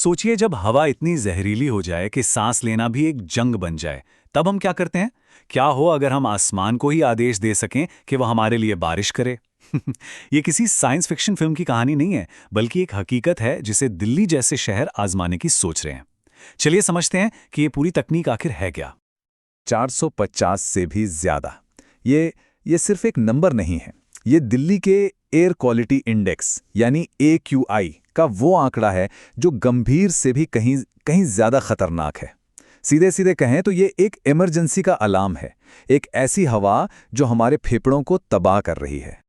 सोचिए जब हवा इतनी जहरीली हो जाए कि सांस लेना भी एक जंग बन जाए, तब हम क्या करते हैं? क्या हो अगर हम आसमान को ही आदेश दे सकें कि वह हमारे लिए बारिश करे? ये किसी साइंस फिक्शन फिल्म की कहानी नहीं है, बल्कि एक हकीकत है जिसे दिल्ली जैसे शहर आजमाने की सोच रहे हैं। चलिए समझते हैं कि ये पूरी तकनीक आखिर है क्या। 450 से भी ज्यादा। ये सिर्फ एक नंबर नहीं है। ये दिल्ली के एयर क्वालिटी इंडेक्स यानी AQI का वो आंकड़ा है जो गंभीर से भी कहीं कहीं ज्यादा खतरनाक है। सीधे सीधे कहें तो ये एक इमरजेंसी का अलार्म है, एक ऐसी हवा जो हमारे फेफड़ों को तबाह कर रही है।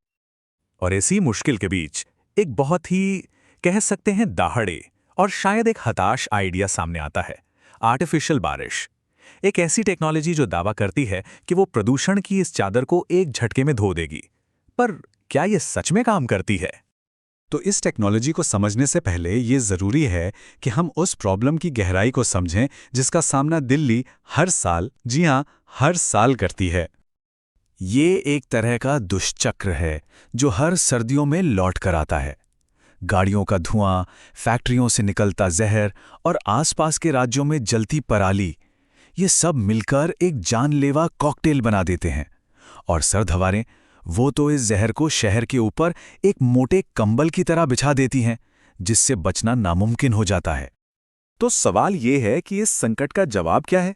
और इसी मुश्किल के बीच एक बहुत ही कह सकते हैं दाहड़े और शायद एक हताश आइडिया सामने आता है। आर्टिफिशियल बारिश, एक ऐसी टेक्नोलॉजी जो दावा करती है कि वो प्रदूषण की इस चादर को एक झटके में धो देगी। पर क्या ये सच में काम करती है? तो इस टेक्नोलॉजी को समझने से पहले ये ज़रूरी है कि हम उस प्रॉब्लम की गहराई को समझें जिसका सामना दिल्ली हर साल, जी हाँ, हर साल करती है। ये एक तरह का दुष्चक्र है जो हर सर्दियों में लौट कर आता है। गाड़ियों का धुआं, फैक्ट्रियों से निकलता जहर और आसपास के राज्यों में जलती पराली, ये सब मिलकर एक जानलेवा कॉकटेल बना देते हैं। और सर्द हवाएं, वो तो इस जहर को शहर के ऊपर एक मोटे कंबल की तरह बिछा देती हैं, जिससे बचना नामुमकिन हो जाता है। तो सवाल ये है कि इस संकट का जवाब क्या है?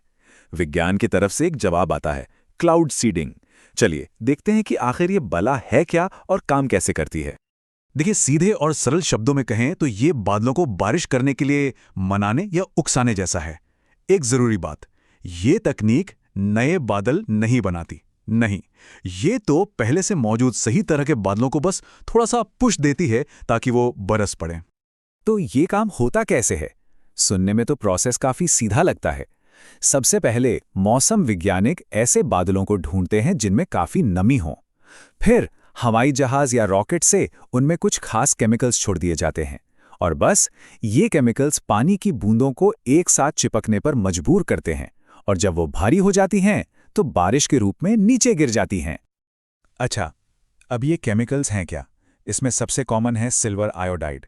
विज्ञान की तरफ से एक जवाब आता है, क्लाउड सीडिंग। चलिए देखते हैं कि आखिर ये बला है क्या और काम कैसे करती है। देखिए, सीधे और सरल शब्दों में कहें तो ये बादलों को बारिश करने के लिए मनाने या उकसाने जैसा है। एक जरूरी बात, ये तकनीक नए बादल नहीं बनाती, नहीं, ये तो पहले से मौजूद सही तरह के बादलों को बस थोड़ा सा पुश देती है ताकि वो बरस पड़े। तो ये काम होता कैसे है? सुनने में तो प्रोसेस काफी सीधा लगता है। सबसे पहले मौसम वैज्ञानिक ऐसे बादलों को ढूंढते हैं जिनमें काफी नमी हो। फिर हवाई जहाज या रॉकेट से उनमें कुछ खास केमिकल्स छोड़ दिए जाते हैं, और बस ये केमिकल्स पानी की बूंदों को एक साथ चिपकने पर मजबूर करते हैं, और जब वो भारी हो जाती हैं तो बारिश के रूप में नीचे गिर जाती हैं। अच्छा, अब ये केमिकल्स हैं क्या? इसमें सबसे कॉमन है सिल्वर आयोडाइड।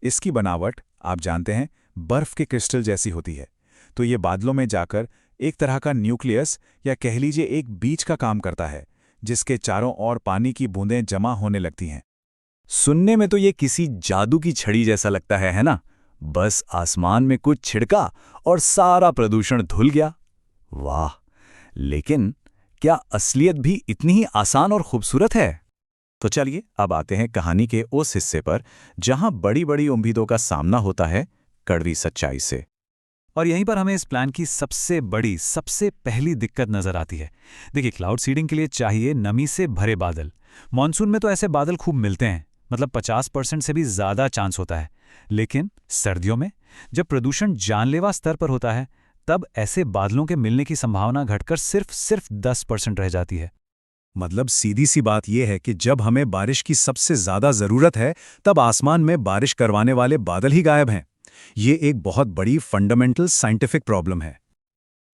इसकी बनावट आप जानते हैं, बर्फ के क्रिस्टल जैसी होती है। तो ये बादलों में जाकर एक तरह का न्यूक्लियस या कह लीजिए एक बीज का काम करता है, जिसके चारों ओर पानी की बूंदें जमा होने लगती हैं। सुनने में तो ये किसी जादू की छड़ी जैसा लगता है ना? बस आसमान में कुछ छिड़का और सारा प्रदूषण धुल गया। वाह! लेकिन क्या असलियत भी इतनी ही आसान और खूबसूरत है? तो चलिए अब आते हैं कहानी के उस हिस्से पर जहां बड़ी बड़ी उम्मीदों का सामना होता है कड़वी सच्चाई से। और यहीं पर हमें इस प्लान की सबसे बड़ी, सबसे पहली दिक्कत नजर आती है। देखिए, क्लाउड सीडिंग के लिए चाहिए नमी से भरे बादल। मॉनसून में तो ऐसे बादल खूब मिलते हैं, मतलब 50% से भी ज्यादा चांस होता है। लेकिन सर्दियों में जब प्रदूषण जानलेवा स्तर पर होता है, तब ऐसे बादलों के मिलने की संभावना घटकर सिर्फ 10% रह जाती है। मतलब सीधी सी बात यह है कि जब हमें बारिश की सबसे ज्यादा जरूरत है, तब आसमान में बारिश करवाने वाले बादल ही गायब हैं। ये एक बहुत बड़ी फंडामेंटल साइंटिफिक प्रॉब्लम है।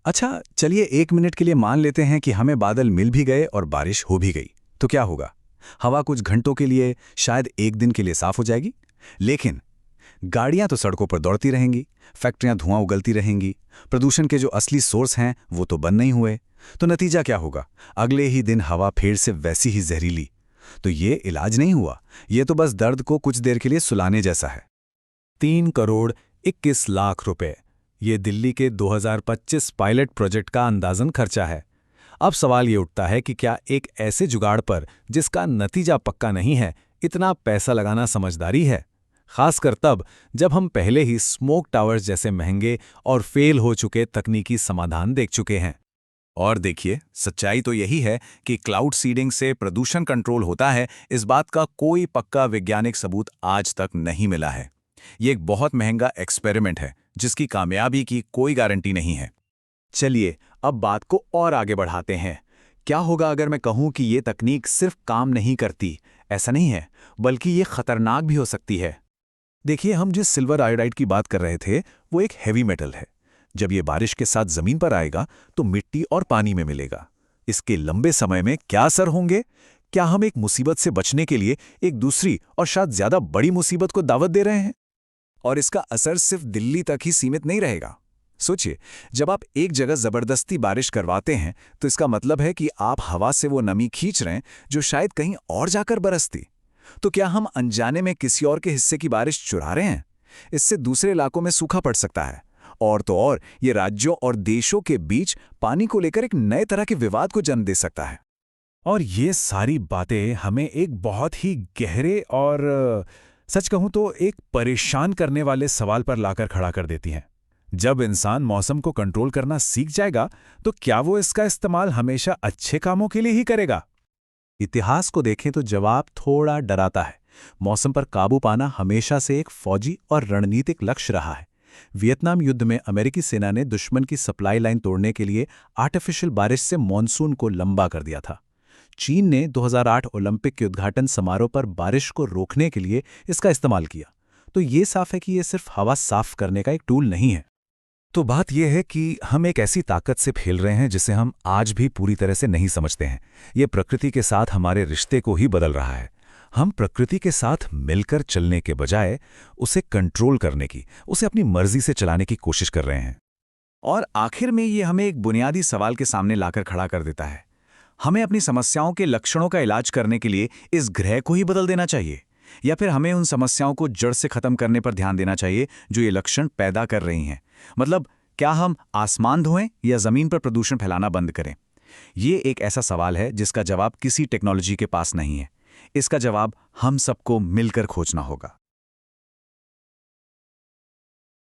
अच्छा, चलिए 1 मिनट के लिए मान लेते हैं कि हमें बादल मिल भी गए और बारिश हो भी गई, तो क्या होगा? हवा कुछ घंटों के लिए, शायद 1 दिन के लिए साफ हो जाएगी। लेकिन गाड़ियां तो सड़कों पर दौड़ती रहेंगी, फैक्ट्रियां धुआं उगलती रहेंगी, प्रदूषण के जो असली सोर्स हैं वो तो बंद नहीं हुए। तो नतीजा क्या होगा? अगले ही दिन हवा फिर से वैसी ही जहरीली। तो ये इलाज नहीं हुआ, ये तो बस दर्द को कुछ देर के लिए सुलाने जैसा है। 3 करोड़ 21 लाख रुपए, ये दिल्ली के 2025 पायलट प्रोजेक्ट का अंदाजन खर्चा है। अब सवाल ये उठता है कि क्या एक ऐसे जुगाड़ पर जिसका नतीजा पक्का नहीं है, इतना पैसा लगाना समझदारी है? खासकर तब जब हम पहले ही स्मोक टावर्स जैसे महंगे और फेल हो चुके तकनीकी समाधान देख चुके हैं। और देखिए, सच्चाई तो यही है कि क्लाउड सीडिंग से प्रदूषण कंट्रोल होता है, इस बात का कोई पक्का वैज्ञानिक सबूत आज तक नहीं मिला है। ये एक बहुत महंगा एक्सपेरिमेंट है जिसकी कामयाबी की कोई गारंटी नहीं है। चलिए अब बात को और आगे बढ़ाते हैं। क्या होगा अगर मैं कहूं कि ये तकनीक सिर्फ काम नहीं करती? ऐसा नहीं है, बल्कि ये खतरनाक भी हो सकती है। देखिए, हम जिस सिल्वर आयोडाइड की बात कर रहे थे वो एक हैवी मेटल है। जब ये बारिश के साथ जमीन पर आएगा तो मिट्टी और पानी में मिलेगा। इसके लंबे समय में क्या असर होंगे? क्या हम एक मुसीबत से बचने के लिए एक दूसरी और शायद ज्यादा बड़ी मुसीबत को दावत दे रहे हैं? और इसका असर सिर्फ दिल्ली तक ही सीमित नहीं रहेगा। सोचिए, जब आप एक जगह जबरदस्ती बारिश करवाते हैं तो इसका मतलब है कि आप हवा से वो नमी खींच रहे हैं जो शायद कहीं और जाकर बरसती। तो क्या हम अनजाने में किसी और के हिस्से की बारिश चुरा रहे हैं? इससे दूसरे इलाकों में सूखा पड़ सकता है, और तो और ये राज्यों और देशों के बीच पानी को लेकर एक नए तरह के विवाद को जन्म दे सकता है। और ये सारी बातें हमें एक बहुत ही गहरे और सच कहूं तो एक परेशान करने वाले सवाल पर लाकर खड़ा कर देती हैं। जब इंसान मौसम को कंट्रोल करना सीख जाएगा तो क्या वो इसका इस्तेमाल हमेशा अच्छे कामों के लिए ही करेगा? इतिहास को देखें तो जवाब थोड़ा डराता है। मौसम पर काबू पाना हमेशा से एक फौजी और रणनीतिक लक्ष्य रहा है। वियतनाम युद्ध में अमेरिकी सेना ने दुश्मन की सप्लाई लाइन तोड़ने के लिए आर्टिफिशियल बारिश से मॉनसून को लंबा कर दिया था। चीन ने 2008 ओलंपिक के उद्घाटन समारोह पर बारिश को रोकने के लिए इसका इस्तेमाल किया। तो ये साफ है कि ये सिर्फ हवा साफ करने का एक टूल नहीं है। तो बात यह है कि हम एक ऐसी ताकत से खेल रहे हैं जिसे हम आज भी पूरी तरह से नहीं समझते हैं। ये प्रकृति के साथ हमारे रिश्ते को ही बदल रहा है। हम प्रकृति के साथ मिलकर चलने के बजाय उसे कंट्रोल करने की, उसे अपनी मर्जी से चलाने की कोशिश कर रहे हैं। और आखिर में ये हमें एक बुनियादी सवाल के सामने लाकर खड़ा कर देता है। हमें अपनी समस्याओं के लक्षणों का इलाज करने के लिए इस ग्रह को ही बदल देना चाहिए, या फिर हमें उन समस्याओं को जड़ से खत्म करने पर ध्यान देना चाहिए जो ये लक्षण पैदा कर रही हैं? मतलब, क्या हम आसमान धोएं या जमीन पर प्रदूषण फैलाना बंद करें? ये एक ऐसा सवाल है जिसका जवाब किसी टेक्नोलॉजी के पास नहीं है। इसका जवाब हम सबको मिलकर खोजना होगा।